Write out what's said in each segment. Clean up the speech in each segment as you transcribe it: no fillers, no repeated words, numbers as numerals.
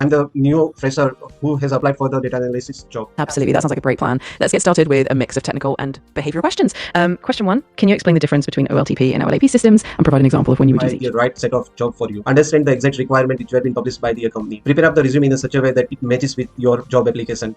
I'm the new fresher who has applied for the data analysis job. Absolutely, that sounds like a great plan. Let's get started with a mix of technical and behavioral questions. Question 1, can you explain the difference between OLTP and OLAP systems and provide an example of when you would use each? The right set of job for you. Understand the exact requirement which were been published by the company. Prepare up the resume in such a way that it matches with your job application.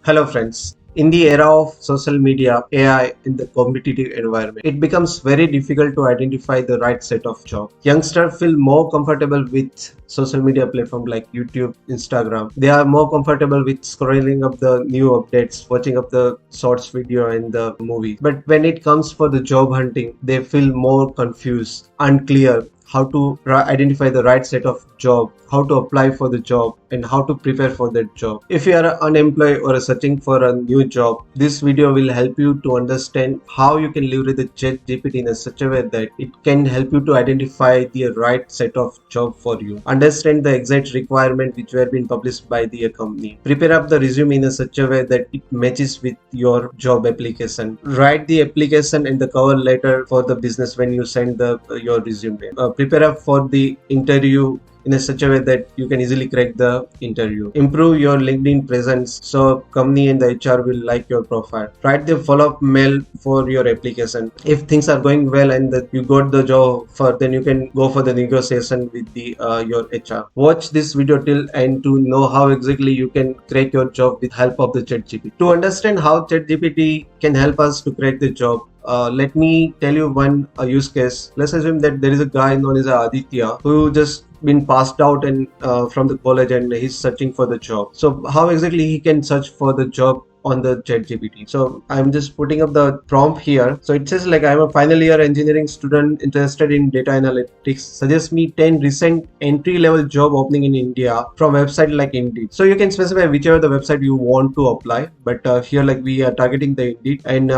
Hello friends. In the era of social media, AI, in the competitive environment, it becomes very difficult to identify the right set of job. Youngsters feel more comfortable with social media platforms like YouTube, Instagram. They are more comfortable with scrolling up the new updates, watching up the shorts video and the movies. But when it comes for the job hunting, they feel more confused, unclear how to identify the right set of job, how to apply for the job, and how to prepare for that job. If you are unemployed or searching for a new job, this video will help you to understand how you can leverage the ChatGPT in such a way that it can help you to identify the right set of job for you. Understand the exact requirement which were being published by the company. Prepare up the resume in such a way that it matches with your job application. Write the application and the cover letter for the business when you send your resume. Prepare up for the interview in such a way that you can easily crack the interview. Improve your LinkedIn presence so company and the HR will like your profile. Write the follow-up mail for your application. If things are going well and that you got the job for, then you can go for the negotiation with the your HR. Watch this video till end to know how exactly you can crack your job with help of the ChatGPT. To understand how ChatGPT can help us to crack the job, let me tell you one use case. Let's assume that there is a guy known as Aditya who just been passed out and from the college and he's searching for the job. So how exactly he can search for the job on the ChatGPT? So I'm just putting up the prompt here. So it says like, I'm a final year engineering student interested in data analytics. Suggest me 10 recent entry level job opening in India from website like Indeed. So you can specify whichever the website you want to apply, but here like we are targeting the Indeed, and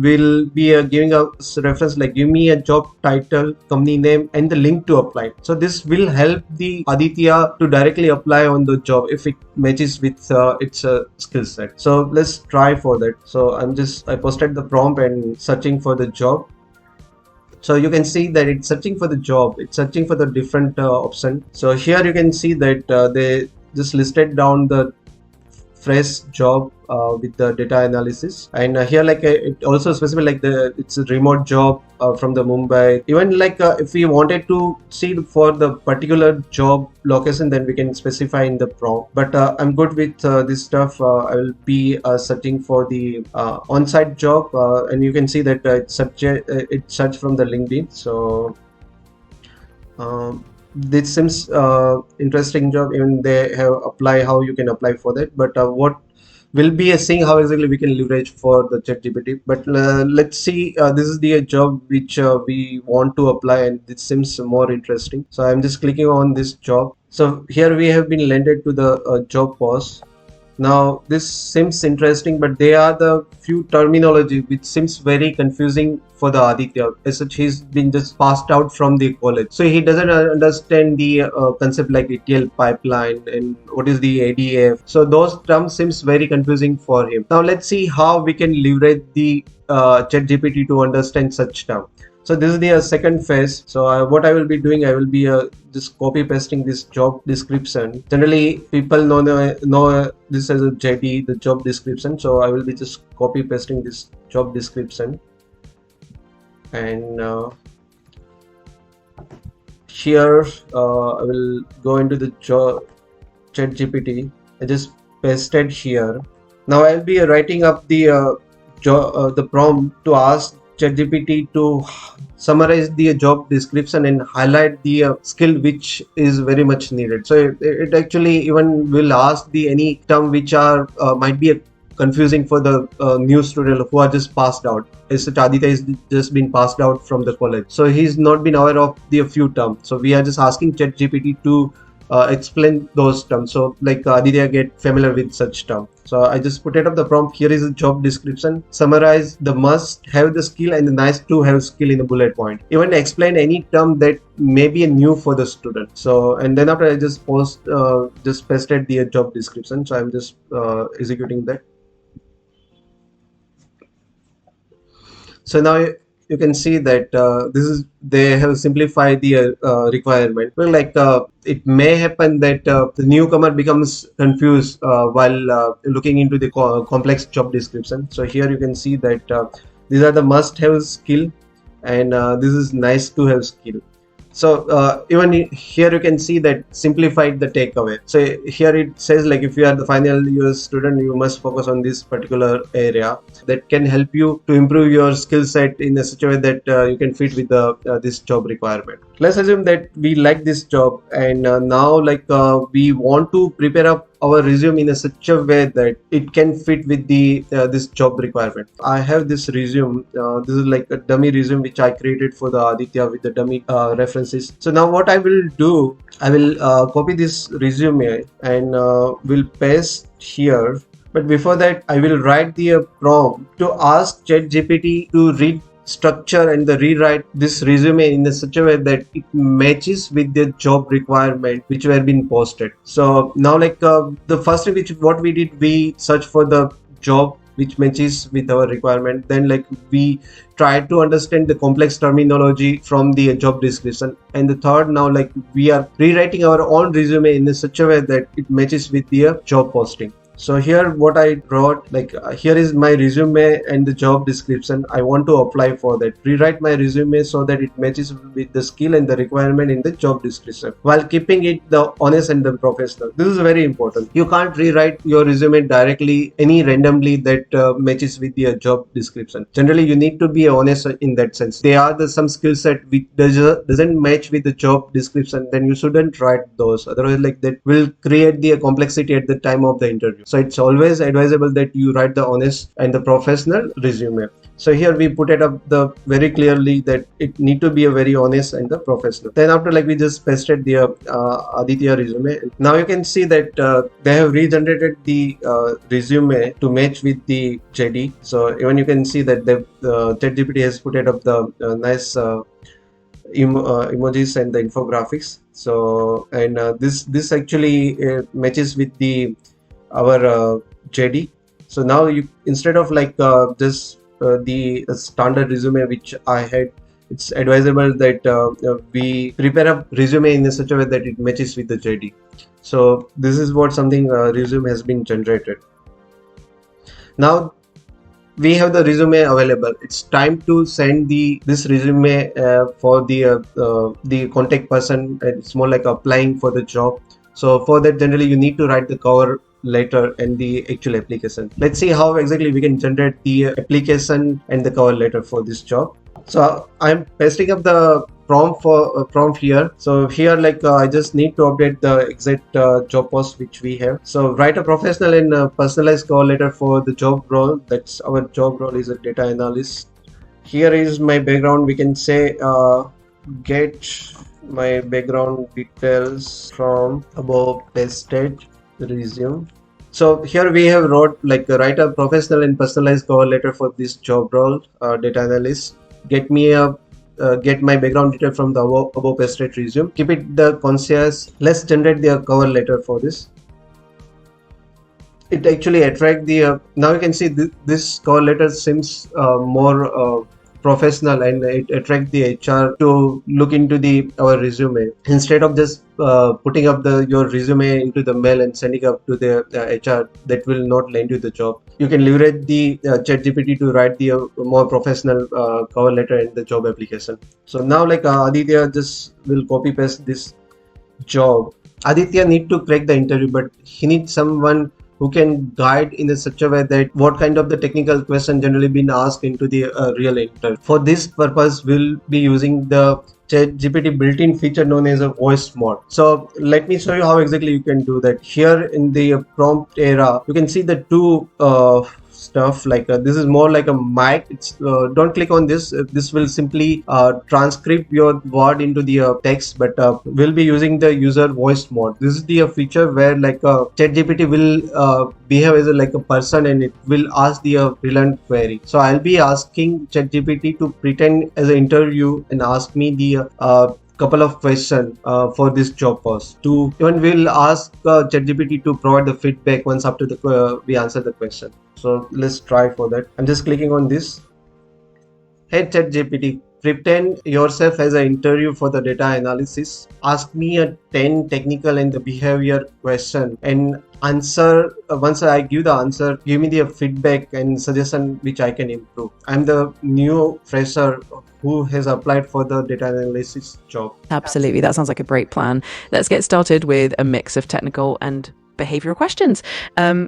we'll be giving a reference like give me a job title, company name, and the link to apply. So this will help the Aditya to directly apply on the job if it matches with its skill set. So let's try for that. So I posted the prompt and searching for the job. So you can see that it's searching for the job. It's searching for the different option. So here you can see that they just listed down the fresh job with the data analysis, and here like it also specified like it's a remote job from the Mumbai. Even like if we wanted to see for the particular job location, then we can specify in the prompt, but I'm good with this stuff. I will be searching for the on-site job, and you can see that it searched from the LinkedIn. So this seems interesting job. Even they have apply how you can apply for that, but what will be seeing how exactly we can leverage for the ChatGPT. But let's see, this is the job which we want to apply, and it seems more interesting. So I'm just clicking on this job. So here we have been landed to the job post. Now this seems interesting, but there are the few terminology which seems very confusing for the Aditya. As such, he's been just passed out from the college, so he doesn't understand the concept like ETL pipeline and what is the ADF. So those terms seems very confusing for him. Now let's see how we can leverage the ChatGPT to understand such term. So this is the second phase. So what I will be doing, I will be just copy pasting this job description. Generally, people know this as a JD, the job description. So I will be just copy pasting this job description, and here I will go into the ChatGPT. I just pasted here. Now I'll be writing up the prompt to ask ChatGPT to summarize the job description and highlight the skill which is very much needed. So it actually even will ask the any term which are might be confusing for the new student who are just passed out. As such, Aditya is just been passed out from the college, so he's not been aware of the few terms. So we are just asking ChatGPT to explain those terms, so like Aditya get familiar with such term. So I just put it up the prompt. Here is a job description. Summarize the must have the skill and the nice to have skill in the bullet point. Even explain any term that may be new for the student. So and then after I just pasted the job description. So I'm just executing that. So now you can see that this is they have simplified the requirement. Well, like it may happen that the newcomer becomes confused while looking into the complex job description. So here you can see that these are the must-have skill, and this is nice to have skill. So even here you can see that simplified the takeaway. So here it says like if you are the final year student, you must focus on this particular area that can help you to improve your skill set in a such a way that you can fit with the this job requirement. Let's assume that we like this job, and now like we want to prepare up our resume in a such a way that it can fit with the this job requirement. I have this resume. This is like a dummy resume which I created for the Aditya with the dummy references. So now what I will do, I will copy this resume and will paste here. But before that, I will write the prompt to ask ChatGPT to read structure and the rewrite this resume in such a way that it matches with the job requirement which were being posted. So now like the first thing which what we did, we search for the job which matches with our requirement. Then like we try to understand the complex terminology from the job description. And the third, now like we are rewriting our own resume in such a way that it matches with the job posting. So here what I wrote, like here is my resume and the job description. I want to apply for that. Rewrite my resume so that it matches with the skill and the requirement in the job description while keeping it the honest and the professional. This is very important. You can't rewrite your resume directly any randomly that matches with your job description. Generally you need to be honest in that sense. There are some skill set which doesn't match with the job description, then you shouldn't write those. Otherwise like that will create the complexity at the time of the interview. So it's always advisable that you write the honest and the professional resume. So here we put it up the very clearly that it need to be a very honest and the professional. Then after like we just pasted the Aditya resume. Now you can see that they have regenerated the resume to match with the JD. So even you can see that the ChatGPT has put it up the nice emojis and the infographics. So and this actually matches with the our JD. So now you, instead of like this the standard resume which I had, it's advisable that we prepare a resume in such a way that it matches with the JD. So this is what something resume has been generated. Now we have the resume available. It's time to send this resume for the contact person. It's more like applying for the job. So for that, generally you need to write the cover letter and the actual application. Let's see how exactly we can generate the application and the cover letter for this job. So I'm pasting up the prompt here. So here like I just need to update the exact job post which we have. So write a professional and personalized cover letter for the job role. That's our job role is a data analyst. Here is my background. We can say get my background details from above pasted resume. So here we have wrote like write a professional and personalized cover letter for this job role, data analyst. Get my background detail from the above pasted resume. Keep it the concise. Let's generate the cover letter for this. It actually attract the now you can see this cover letter seems more professional, and it attract the HR to look into our resume instead of just putting up your resume into the mail and sending up to the HR. That will not land you the job. You can leverage the ChatGPT to write the more professional cover letter and the job application. So now like Aditya just will copy paste this job. Aditya need to crack the interview, but he needs someone who can guide in such a way that what kind of the technical question generally been asked into the real interview. For this purpose, we'll be using the ChatGPT built-in feature known as a voice mode. So let me show you how exactly you can do that. Here in the prompt era, you can see the two stuff like this is more like a mic. It's don't click on this. This will simply transcribe your word into the text, but we'll be using the user voice mode. This is the feature where like ChatGPT will behave as like a person, and it will ask the relevant query. So I'll be asking ChatGPT to pretend as an interview and ask me the couple of questions for this job post. Even we'll ask ChatGPT to provide the feedback once after we answer the question. So let's try for that. I'm just clicking on this, Hey ChatGPT, pretend yourself as an interview for the data analysis. Ask me a 10 technical and the behavior question and answer. Once I give the answer, give me the feedback and suggestion which I can improve. I'm the new fresher who has applied for the data analysis job. Absolutely. That sounds like a great plan. Let's get started with a mix of technical and behavioral questions.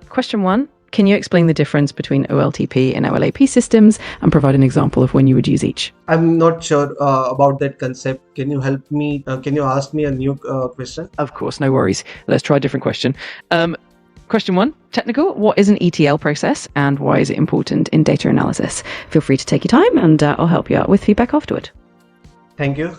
Question one. Can you explain the difference between OLTP and OLAP systems and provide an example of when you would use each? I'm not sure about that concept. Can you help me? Can you ask me a new question? Of course, no worries. Let's try a different question. Question one, technical. What is an ETL process and why is it important in data analysis? Feel free to take your time and I'll help you out with feedback afterward. Thank you.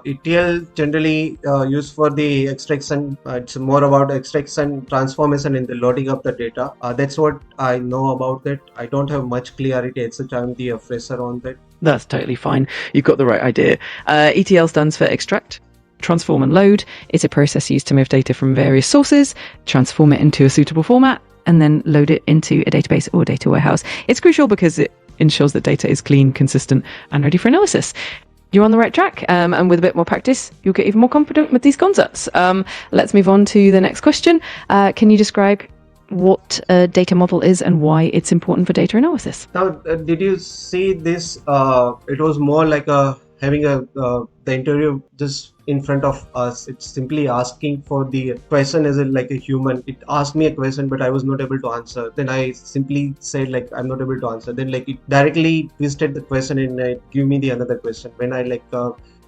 ETL generally used for the extraction. It's more about extraction, transformation, and the loading of the data. That's what I know about that. I don't have much clarity, etc. I'm the fresher on that. That's totally fine. You've got the right idea. ETL stands for extract, transform, and load. It's a process used to move data from various sources, transform it into a suitable format, and then load it into a database or data warehouse. It's crucial because it ensures that data is clean, consistent, and ready for analysis. You're on the right track, and with a bit more practice, you'll get even more confident with these concepts. Let's move on to the next question. Can you describe what a data model is and why it's important for data analysis? Now, did you see this? It was more like having the interview just in front of us. It's simply asking for the question as like a human. It asked me a question, but I was not able to answer. Then I simply said like I'm not able to answer. Then like it directly twisted the question and give me the another question. When I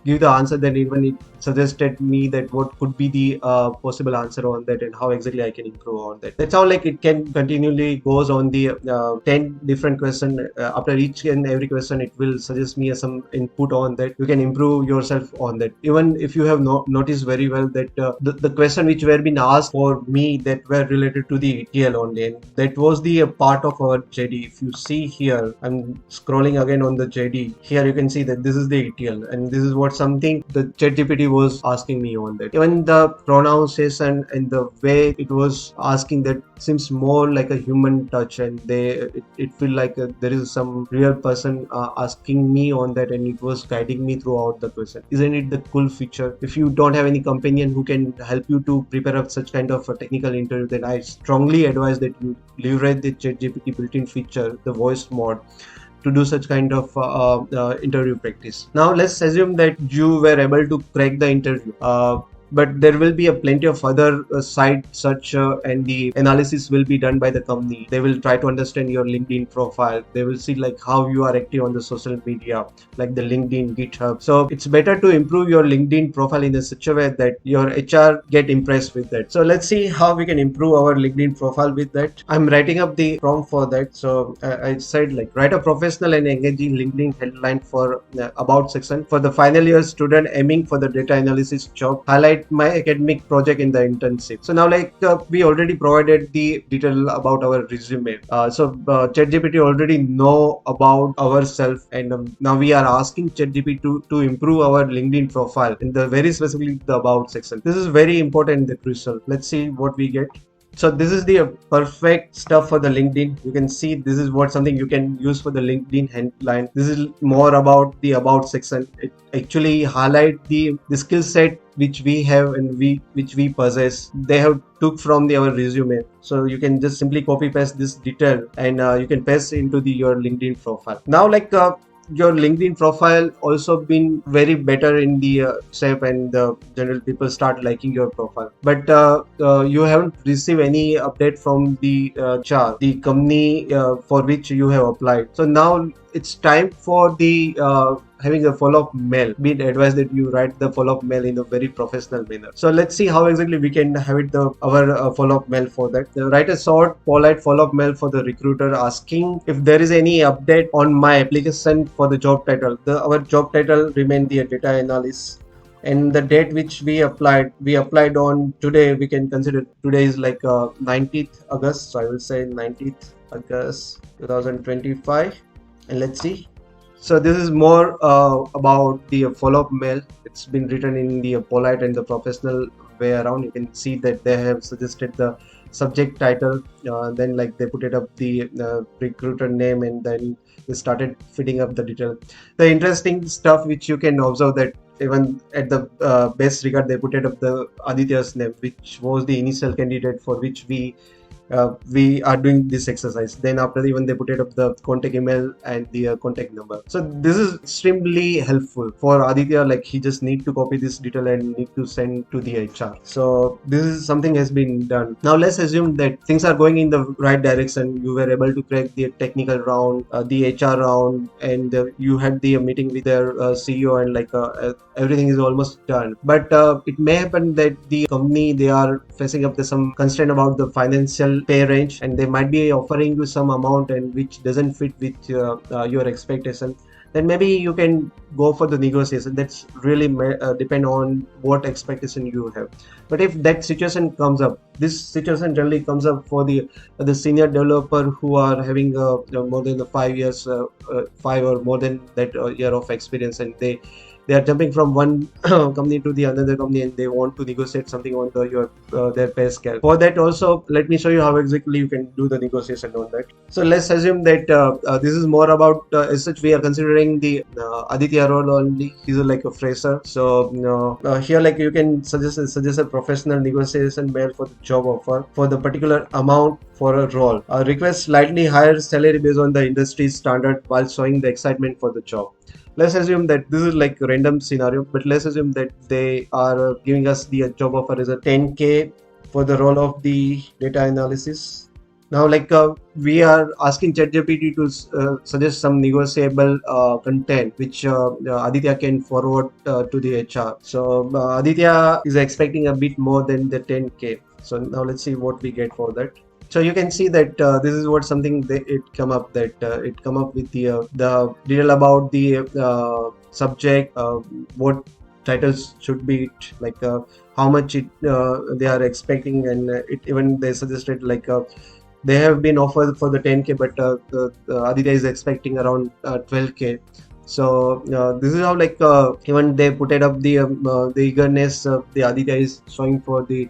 give the answer, then even it suggested me that what could be the possible answer on that and how exactly I can improve on that. That's how like it can continually goes on the 10 different question. After each and every question, it will suggest me some input on that. You can improve yourself on that. Even if you have noticed very well that the question which were being asked for me that were related to the ETL only, and that was the part of our JD. If you see here, I'm scrolling again on the JD. Here you can see that this is the ETL and this is what something the ChatGPT was asking me on that. Even the pronunciation and the way it was asking that seems more like a human touch, and it feel like there is some real person asking me on that, and it was guiding me throughout the question. Isn't it the cool feature? If you don't have any companion who can help you to prepare up such kind of a technical interview, then I strongly advise that you leverage the ChatGPT built-in feature, the voice mode, to do such kind of interview practice. Now let's assume that you were able to crack the interview. But there will be a plenty of other side search and the analysis will be done by the company. They will try to understand your LinkedIn profile. They will see like how you are active on the social media, like the LinkedIn, GitHub. So it's better to improve your LinkedIn profile in a such a way that your HR get impressed with that. So let's see how we can improve our LinkedIn profile with that. I'm writing up the prompt for that. So I said like write a professional and engaging LinkedIn headline for about section for the final year student aiming for the data analysis job. Highlight my academic project in the internship. So now we already provided the detail about our resume. So ChatGPT already know about ourselves, and now we are asking ChatGPT to improve our LinkedIn profile in the very specifically the about section. This is very important, the crucial. Let's see what we get. So this is the perfect stuff for the LinkedIn. You can see this is what something you can use for the LinkedIn headline. This is more about the about section. It actually highlight the skill set which we have and which we possess. They have took from our resume. So you can just simply copy paste this detail and you can paste into your LinkedIn profile. Now your LinkedIn profile also been very better in the shape, and the general people start liking your profile, but you haven't received any update from the HR, the company for which you have applied. So now it's time for the having a follow-up mail. Be advised that you write the follow-up mail in a very professional manner. So let's see how exactly we can have it our follow-up mail for that. Write a short, polite follow-up mail for the recruiter asking if there is any update on my application for the job title. Our job title remain the data analyst, and the date which we applied on today. We can consider today is like 19th August. So I will say 19th August 2025, and let's see. So this is more about the follow-up mail. It's been written in the polite and the professional way around. You can see that they have suggested the subject title, then like they put it up the recruiter name, and then they started fitting up the detail. The interesting stuff which you can observe that even at the best regard they put it up the Aditya's name, which was the initial candidate for which we are doing this exercise. Then after, even they put it up the contact email and the contact number. So this is extremely helpful for Aditya. Like he just need to copy this detail and need to send to the HR. So this is something has been done. Now let's assume that things are going in the right direction. You were able to crack the technical round, the HR round, and you had the meeting with their CEO, and like everything is almost done. But it may happen that the company, they are facing up to some constraint about the financial pay range, and they might be offering you some amount and which doesn't fit with your expectation. Then maybe you can go for the negotiation. That's really depend on what expectation you have. But if that situation comes up, this situation generally comes up for the senior developer who are having more than the 5 years, 5 or more than that year of experience, and they are jumping from one company to the another company, and they want to negotiate something on their pay scale. For that also, let me show you how exactly you can do the negotiation on that. So let's assume that this is more about as such we are considering the Aditya role only. He's like a fresher. So here like you can suggest a professional negotiation mail for the job offer for the particular amount for a role. Request slightly higher salary based on the industry standard while showing the excitement for the job. Let's assume that this is like a random scenario, but let's assume that they are giving us the job offer as a 10K for the role of the data analysis. Now, like we are asking ChatGPT to suggest some negotiable content which Aditya can forward to the HR. So Aditya is expecting a bit more than the 10K. So now let's see what we get for that. So you can see that this is what something it come up with the detail about the subject, what titles should be it, like how much they are expecting, and even they suggested like they have been offered for the 10K, but Aditya is expecting around 12K. So this is how like even they put it up the eagerness the Aditya is showing for the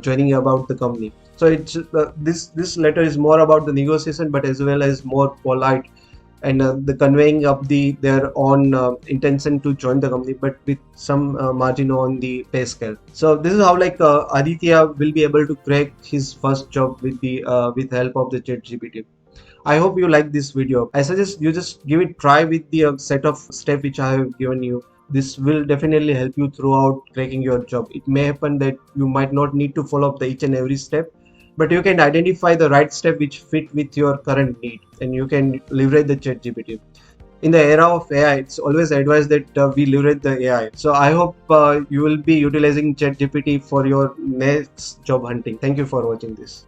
joining about the company. So it's this letter is more about the negotiation, but as well as more polite, and the conveying of their own intention to join the company, but with some margin on the pay scale. So this is how like Aditya will be able to crack his first job with the help of the ChatGPT. I hope you like this video. I suggest you just give it try with the set of steps which I have given you. This will definitely help you throughout cracking your job. It may happen that you might not need to follow up the each and every step, but you can identify the right step which fit with your current need, and you can leverage the ChatGPT. In the era of AI, it's always advised that we leverage the AI. So I hope you will be utilizing ChatGPT for your next job hunting. Thank you for watching this.